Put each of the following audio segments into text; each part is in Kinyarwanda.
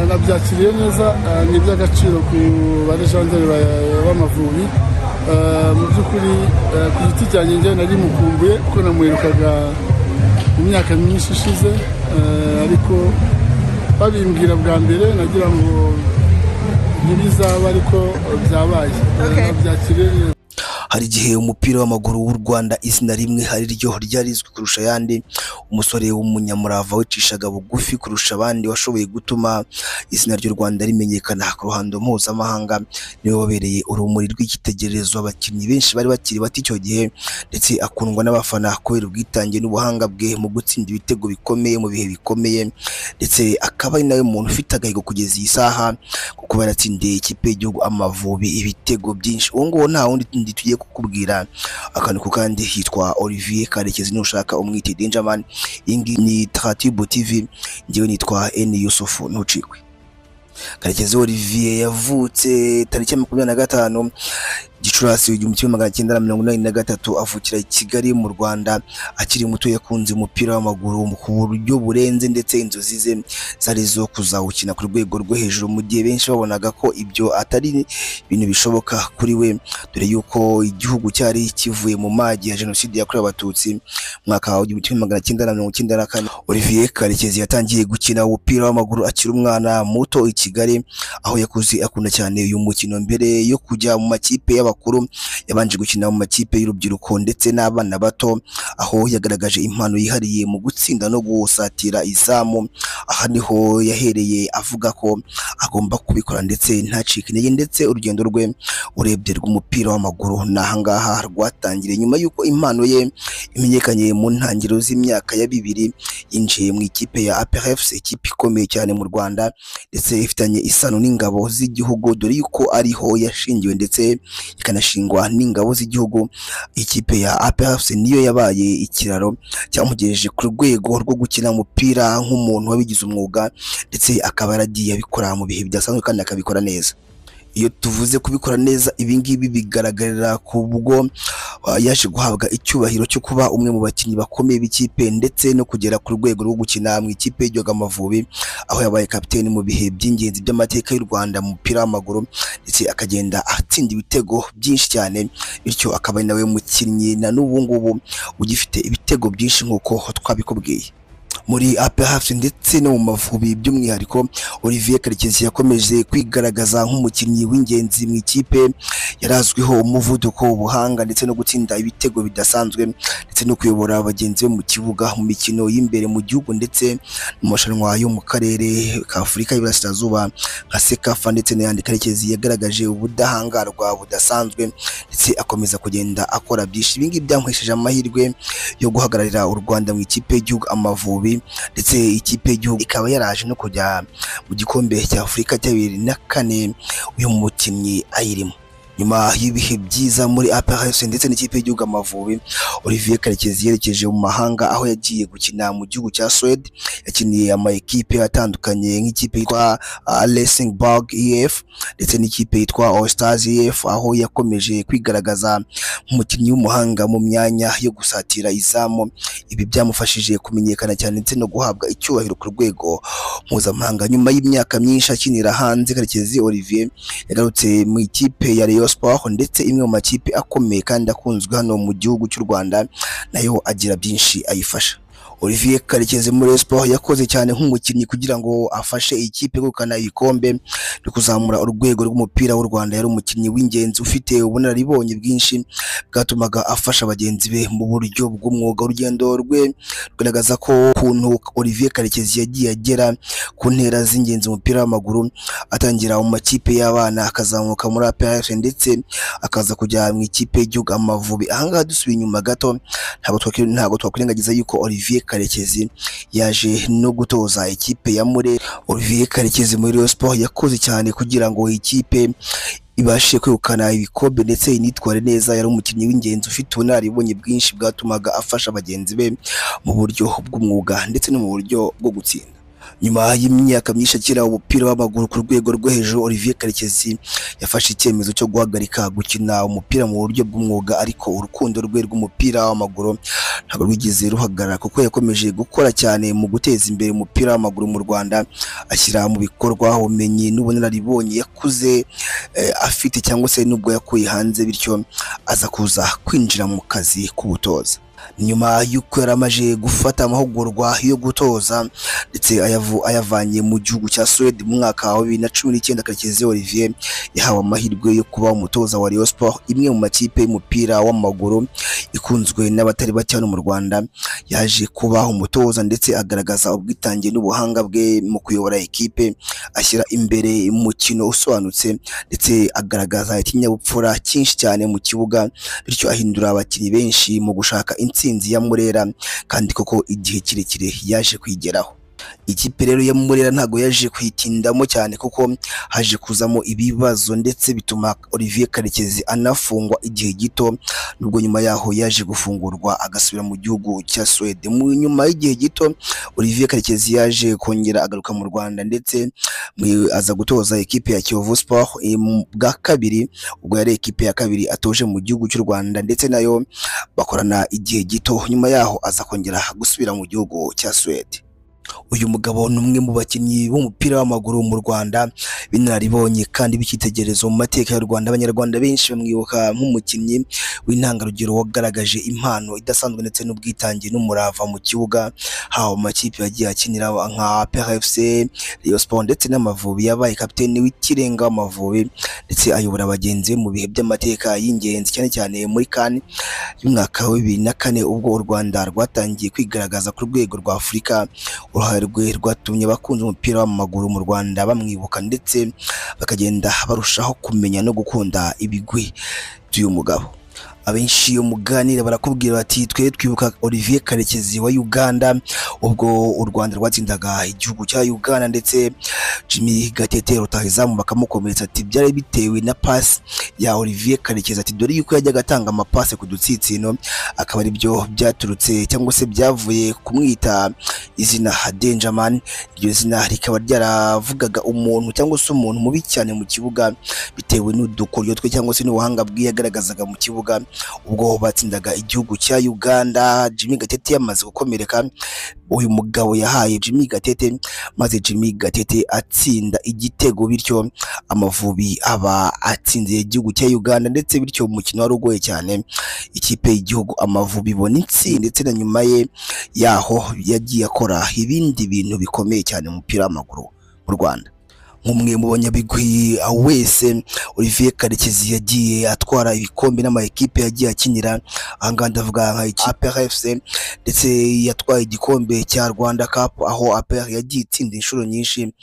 nabyakiriye neza, ni iby'agaciro ku barejanderi b'Amavubi. Mu by'ukuri ku giti cyanjye njye nari mukumbuye kuko namuherukaga mu myaka myinshi ishize, ariko babimbwira bwa mbere nagira ngo ntibizaba ariko byabaye. Nabyakiriye neza. Hari igihe umupira w'amaguru w'u Rwanda izina rimwe hari ryo ryarizwi kurusha ayandi, umusore w'umunyamurava wicishaga bugufi kurusha abandi washoboye gutuma izina ry'u Rwanda rimenyekana ku ruhando mpuzamahanga, niwe wabereye urumuri rw'ikitegererezo abakinnyi benshi bari bakiri bato icyo gihe, ndetse akundwa n'abafana kubera ubwitange n'ubuhanga bwe mu gutsinda ibitego bikomeye mu bihe bikomeye, ndetse akaba ari nawe muntu ufite agahigo kugeza iyi saha kuko yaratsindiye ikipe y'igihugu Amavubi ibitego byinshi. Uwo nguwo nta wundi tugiye kukubwira akantu ku kandi, hitwa Olivier Karekezi nushaka umwite Dangerman. Ingi ni Tratibo TV, ngewe nitwa N Yusufu, ntucikwe. Karekezi Olivier yavutse tariki 25 Gicurasi 1983, avukira i Kigali mu Rwanda. Akiri muto yakunze umupira w'amaguru ku buryo burenze, ndetse inzozi ze zari zo kuzawukina ku rwego rwo hejuru, mu gihe benshi babonaga ko ibyo atari ibintu bishoboka kuri we, dore yuko igihugu cyari kivuye mu magi ya Jenoside yakorewe Abatutsi mwaka wa 1994. Olivier Karekezi yatangiye gukina umupira w'amaguru akiri umwana muto i Kigali, aho yakuze akunda cyane uyu mukino. Mbere yo kujya mu makipe y'abakuru, yabanje gukina mu makipe y'urubyiruko ndetse n'abana bato, aho yagaragaje impano yihariye mu gutsinda no gusatira izamu. Aha niho yahereye avuga ko agomba kubikora ndetse ntacike intege, ndetse urugendo rwe urebye rw'umupira w'amaguru nahangaha rwatangiriye nyuma y'uko impano ye imenyekanye mu ntangiriro z'imyaka ya 2000. Yinjiye mu ikipe ya APRFC, ikipe ikomeye cyane mu Rwanda ndetse ifitanye isano n'ingabo z'igihugu, dore yuko ariho yashingiwe ndetse ikanashingwa n'ingabo z'igihugu. Ikipe ya APRFC niyo yabaye ikiraro cyamugejeje ku rwego rwo gukina umupira nk'umuntu wabigize umwuga, ndetse akaba yaragiye abikora mu bihe bidasanzwe kandi akabikora neza. Iyo tuvuze kubikora neza, ibingibi bigaragarira kubwo yaje guhabwa icyubahiro cyo kuba umwe mu bakinnyi bakomeye b'ikipe, ndetse no kugera ku rwego rwo gukina mu ikipe y'igihugu Amavubi, aho yabaye kapiteni mu bihe by'ingenzi by'amateka y'u Rwanda mu mupira w'amaguru, ndetse akagenda atsinda ibitego byinshi cyane, bityo akaba ari nawe mukinnyi na n'ubu ngubu ugifite ibitego byinshi nk'uko twabikubwiye. Muri APRFC ndetse no mu Mavubi by'umwihariko, Olivier Karekezi yakomeje kwigaragaza nk'umukinnyi w'ingenzi mu ikipe. Yarazwiho umuvuduko, ubuhanga ndetse no gutsinda ibitego bidasanzwe, ndetse no kuyobora bagenzi be mu kibuga mu mikino y'imbere mu gihugu ndetse mu mashanwa yo mu karere ka Afurika y'Iburasirazuba nka Sekafa ndetse n'ayandi. Karekezi yagaragaje ubudahangarwa budasanzwe, ndetse akomeza kugenda akora byinshi. Ibingibi byamuhesheje amahirwe yo guhagararira u Rwanda mu ikipe y'igihugu Amavubi, ndetse ikipe y'igihugu ikaba yaraje no kujya mu gikombe cya Afurika cya 2004 uyu mukinnyi ayirimo. Nyuma y'ibihe byiza muri APRFC ndetse n'ikipe y'igihugu Amavubi, Olivier Karekezi yerekeje mu mahanga, aho yagiye gukina mu gihugu cya Sweden. Yakiniye ama ekipe atandukanye nk'ikipe yitwa Helsingborg EF ndetse n'ikipe yitwa All Stars EF, aho yakomeje kwigaragaza nk'umukinnyi w'umuhanga mu myanya yo gusatira izamu. Ibi byamufashije kumenyekana cyane ndetse no guhabwa icyubahiro ku rwego mpuzamahanga. Nyuma y'imyaka myinshi akinira hanze, Karekezi Olivier yagarutse mu ikipe ya Rayon Sport, ndetse imwe mu makipe akomeye kandi akunzwe hano mu gihugu cy'u Rwanda, nayo agira byinshi ayifasha. Olivier Karekezi muri Rayon Sport yakoze cyane nk'umukinnyi kugira ngo afashe ikipe gukana ibikombe no kuzamura urwego rw'umupira w'u Rwanda. Yari umukinnyi w'ingenzi ufite ubunararibonye bwinshi bwatumaga afasha bagenzi be mu buryo bw'umwuga. Urugendo rwe rugaragaza ko ukuntu Olivier Karekezi yagiye agera ku ntera z'ingenzi umupira w'amaguru, atangira mu makipe y'abana akazamuka muri APRFC ndetse akaza kujya mu ikipe y'igihugu Amavubi. Ahangaha dusubiye inyuma gato, ntabwo twakwirengagiza yuko Olivier Karekezi yaje no gutoza ikipe ya Mure. Olivier Karekezi muri Rayon Sport yakoze cyane kugira ngo ikipe ibashe kwegukana ibikombe ndetse initware neza. Yari umukinnyi w'ingenzi ufite ubunararibonye bwinshi bwatumaga afasha bagenzi be mu buryo bw'umwuga ndetse no mu buryo bwo gutsinda. Nyuma y'imyaka myinshi akina umupira w'amaguru ku rwego rwo hejuru, Olivier Karekezi yafashe icyemezo cyo guhagarika gukina umupira mu buryo bw'umwuga, ariko urukundo rwe rw'umupira w'amaguru ntabwo rwigeze ruhagarara, kuko yakomeje gukora cyane mu guteza imbere umupira w'amaguru mu Rwanda, ashyira mu bikorwa ubumenyi n'ubunararibonye yakuze afite cyangwa se nubwo yakuye hanze, bityo aza kuza kwinjira mu kazi k'ubutoza. Nyuma y'uko yaramaje gufata amahugurwa yo gutoza ndetse ayavanye mu gihugu cya Suède mu mwaka wa 2019, Karekezi Olivier yahawe amahirwe yo kuba umutoza wa Rayon Sport, imwe mu makipe y'umupira w'amaguru ikunzwe n'abatari bake hano mu Rwanda. Yaje kuba umutoza ndetse agaragaza ubwitange n'ubuhanga bwe mu kuyobora ekipe, ashyira imbere umukino usobanutse ndetse agaragaza ikinyabupfura cyinshi cyane mu kibuga, bityo ahindura abakinnyi benshi mu gushaka intsinzi ya Murera, kandi koko igihe kirekire yaje kwigeraho. Ikipe rero ya Murera ntago yaje kwitindamo cyane, kuko haje kuzamo ibibazo ndetse bituma Olivier Karekezi anafungwa igihe gito, nubwo nyuma yaho yaje gufungurwa agasubira mu gihugu cya Suède. Mu nyuma y'igihe gito Olivier Karekezi yaje kongera agaruka mu Rwanda ndetse aza gutoza ekipe ya Kiyovu Sport bwa kabiri, ubwo yari ekipe ya kabiri atoje mu gihugu cy'u Rwanda, ndetse nayo bakorana igihe gito. Nyuma yaho aza kongera gusubira mu gihugu cya Suède. Uyu mugabo ni umwe mu bakinnyi b'umupira w'amaguru mu Rwanda binararibonye kandi b'icyitegererezo mu mateka y'u Rwanda. Abanyarwanda benshi bamwibuka nk'umukinnyi w'intangarugero wagaragaje impano idasanzwe ndetse n'ubwitange n'umurava mu kibuga, haba mu makipe yagiye akinira nka APR FC, Rayon Sport ndetse n'Amavubi. Yabaye kapiteni w'ikirenga w'Amavubi ndetse ayobora abagenzi mu bihe by'amateka y'ingenzi, cyane cyane muri CAN y'umwaka wa 2004, ubwo u Rwanda rwatangiye kwigaragaza ku rwego rwa Afurika. Uruhare rwe rwatumye abakunzi umupira w'amaguru mu Rwanda bamwibuka ndetse bakagenda barushaho kumenya no gukunda ibigwi by'uyu mugabo. Abenshi iyo muganira barakubwira bati twe twibuka Olivier Karekezi wa Uganda, ubwo u Rwanda rwatsindaga igihugu cya Uganda ndetse Jimmy Gatete rutahizamu bakamukomeretsa, ati byari bitewe na pass ya Olivier Karekezi, ati dore yuko yajyaga atanga amapase ku dutsitsino, akaba ari byo byaturutse cyangwa se byavuye kumwita izina Dangerman. Iryo zina rikaba ryaravugaga umuntu cyangwa se umuntu mubi cyane mu kibuga, bitewe n'udukoryo twe cyangwa se n'ubuhanga bwe yagaragazaga mu kibuga ubwo batsindaga igihugu cya Uganda. Jimmy Gatete yamaze gukomereka, uyu mugabo yahaye Jimmy Gatete, maze Jimmy Gatete atsinda igitego, bityo Amavubi aba atsinze igihugu cya Uganda, ndetse bityo umukino wari ugoye cyane ikipe y'igihugu Amavubi ibona intsinzi, ndetse na nyuma yaho yagiye akora ibindi bintu bikomeye cyane mu mupira w'amaguru mu Rwanda. Nk'umwe mu banyabigwi wese, Olivier Karekezi yagiye atwara ibikombe n'ama ekipe yagiye akinira. Ahangaha ndavuga nka ikipe APR FC, ndetse yatwaye igikombe cya Rwanda Cup, aho APR yagiye itsinda inshuro nyinshi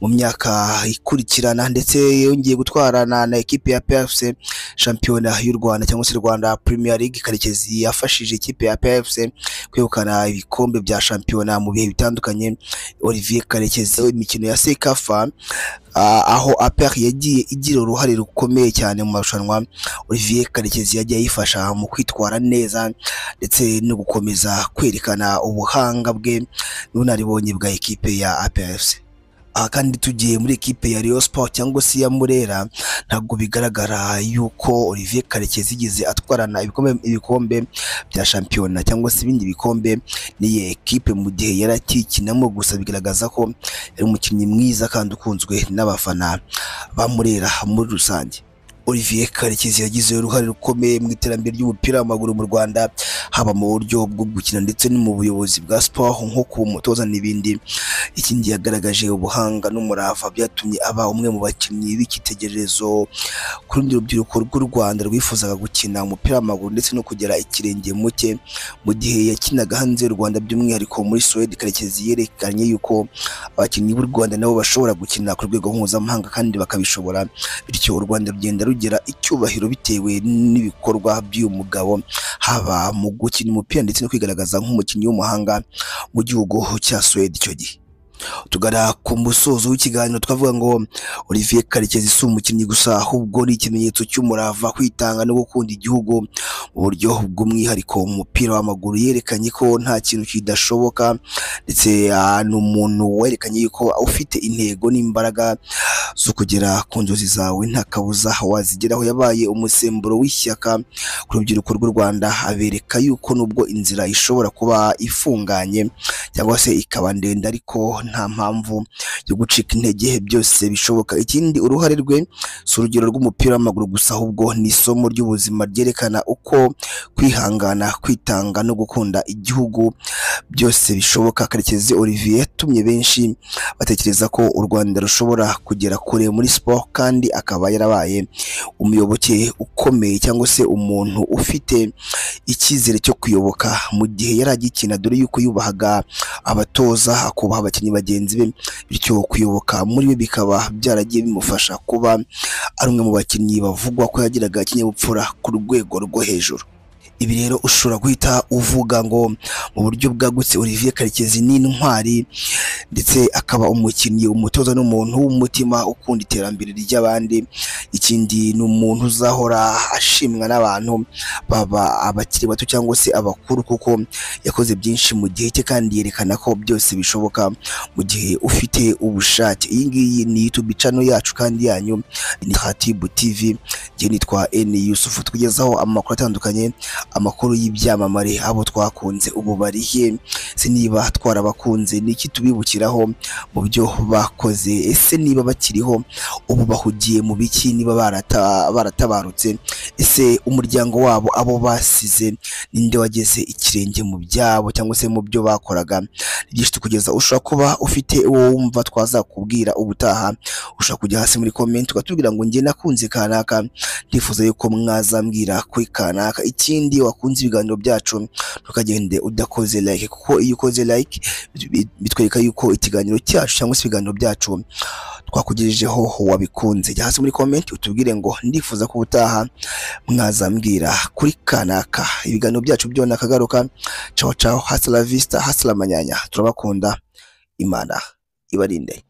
mu myaka ikurikirana, ndetse yongeye gutwara na ekipe ya APR FC shampiyona y'u Rwanda cyangwa se Rwanda Premier League. Karekezi yafashije ikipe ya APR FC kwegukana ibikombe bya shampiyona mu bihe bitandukanye. Olivier Karekezi imikino ya Sekafa, aho APR yagiye igira uruhare rukomeye cyane mu marushanwa, Olivier Karekezi yagiye yifasha mu kwitwara neza ndetse no gukomeza kwerekana ubuhanga bwe n'ubunararibonye bwa ekipe ya APR FC. Kandi tugiye muri ekipe ya Rayon Sport cyangwa se ya Murera, ntabwo bigaragara yuko Olivier Karekezi yigize atwarana ibikombe bya shampiyona cyangwa se ibindi bikombe n'iyi ekipe mu gihe yarakikinamo, gusa bigaragaza ko yari umukinnyi mwiza kandi ukunzwe n'abafana ba Murera muri rusange. Olivier Karekezi yagize uruhare rukomeye mu iterambere ry'umupira w'amaguru mu Rwanda, haba mu buryo bwo gukina ndetse no mu buyobozi bwa sport nko kuba umutoza n'ibindi. Ikindi yagaragaje ubuhanga n'umurava byatumye aba umwe mu bakinnyi b'icyitegererezo ku rundi rubyiruko rw'u Rwanda rwifuzaga gukina umupira w'amaguru ndetse no kugera ikirenge muke. Mu gihe yakinaga hanze y'u Rwanda, by'umwihariko muri Suède, Karekezi yerekanye yuko abakinnyi b'u Rwanda nabo bashobora gukina ku rwego mpuzamahanga kandi bakabishobora, bityo u Rwanda rugenda rugira icyubahiro bitewe n'ibikorwa by'uyu mugabo, haba mu gukina umupira ndetse no kwigaragaza nk'umukinnyi w'umuhanga mu gihugu cya Suède icyo gihe. Tugana ku musozo w'ikiganiro twavuga ngo Olivier Karekezi si umukinnyi gusa ahubwo ni ikimenyetso cy'umurava, kwitanga no gukunda igihugu mu buryo bw'umwihariko. Mu mupira w'amaguru yerekanye ko nta kintu kidashoboka, ndetse ni umuntu werekanye yuko ufite intego n'imbaraga zo kugera ku nzozi zawe nta kabuza wazigeraho. Yabaye umusemburo w'ishyaka ku rubyiruko rw'u Rwanda, abereka yuko nubwo inzira ishobora kuba ifunganye cyangwa se ikaba ndende, ariko nta mpamvu yo gucika intege, byose bishoboka. Ikindi, uruhare rwe si urugero rw'umupira w'amaguru gusa, ahubwo ni isomo ry'ubuzima ryerekana uko kwihangana, kwitanga no gukunda igihugu byose bishoboka. Karekezi Olivier yatumye benshi batekereza ko u Rwanda rushobora kugera kure muri siporo, kandi akaba yarabaye umuyoboke ukomeye cyangwa se umuntu ufite icyizere cyo kuyoboka mu gihe yari agikina, dore yuko yubahaga abatoza, akubaha abakinnyi bagenzi be, bityo kuyoboka muri we bikaba byaragiye bimufasha kuba ari umwe mu bakinnyi bavugwa ko yagiraga ikinyabupfura ku rwego rwo hejuru. Ibi rero ushobora guhita uvuga ngo mu buryo bwagutse Olivier Karekezi ni intwari, ndetse akaba umukinnyi, umutoza n'umuntu w'umutima ukunda iterambere ry'abandi. Ikindi, ni umuntu uzahora ashimwa n'abantu, baba abakiri bato cyangwa se abakuru, kuko yakoze byinshi mu gihe cye kandi yerekana ko byose bishoboka mu gihe ufite ubushake. Iyi ngiyi ni YouTube channel yacu kandi yanyu, ni Khatibu TV. Njye nitwa N Yusufu, tugezaho amakuru atandukanye, amakuru y'ibyamamare, abo twakunze ubu barihe, se niba twarabakunze niki tubibukiraho mu byo bakoze, ese niba bakiriho ubu bahugiye mu biki, niba baratabarutse, ese umuryango wabo abo basize ninde wageze ikirenge mu byabo cyangwa se mu byo bakoraga. Byinshi tukugeza, ushobora kuba ufite uwo wumva twazakubwira ubutaha, ushobora kujya hasi muri comment ukatubwira ngo njye nakunze kanaka, ndifuza yuko mwazambwira kuri kanaka. Ikindi, wakunze ibiganiro byacu ntukagende udakoze like, kuko iyo ukoze like bitwereka yuko ikiganiro cyacu cyangwa se ibiganiro byacu twakugejejeho wabikunze. Jya hasi muri comment utubwire ngo ndifuza ko ubutaha mwazambwira kuri kanaka. Ibiganiro byacu byo nakagaruka. Ciao ciao, hasta la vista, hasta la manyanya. Turabakunda, Imana ibarinde.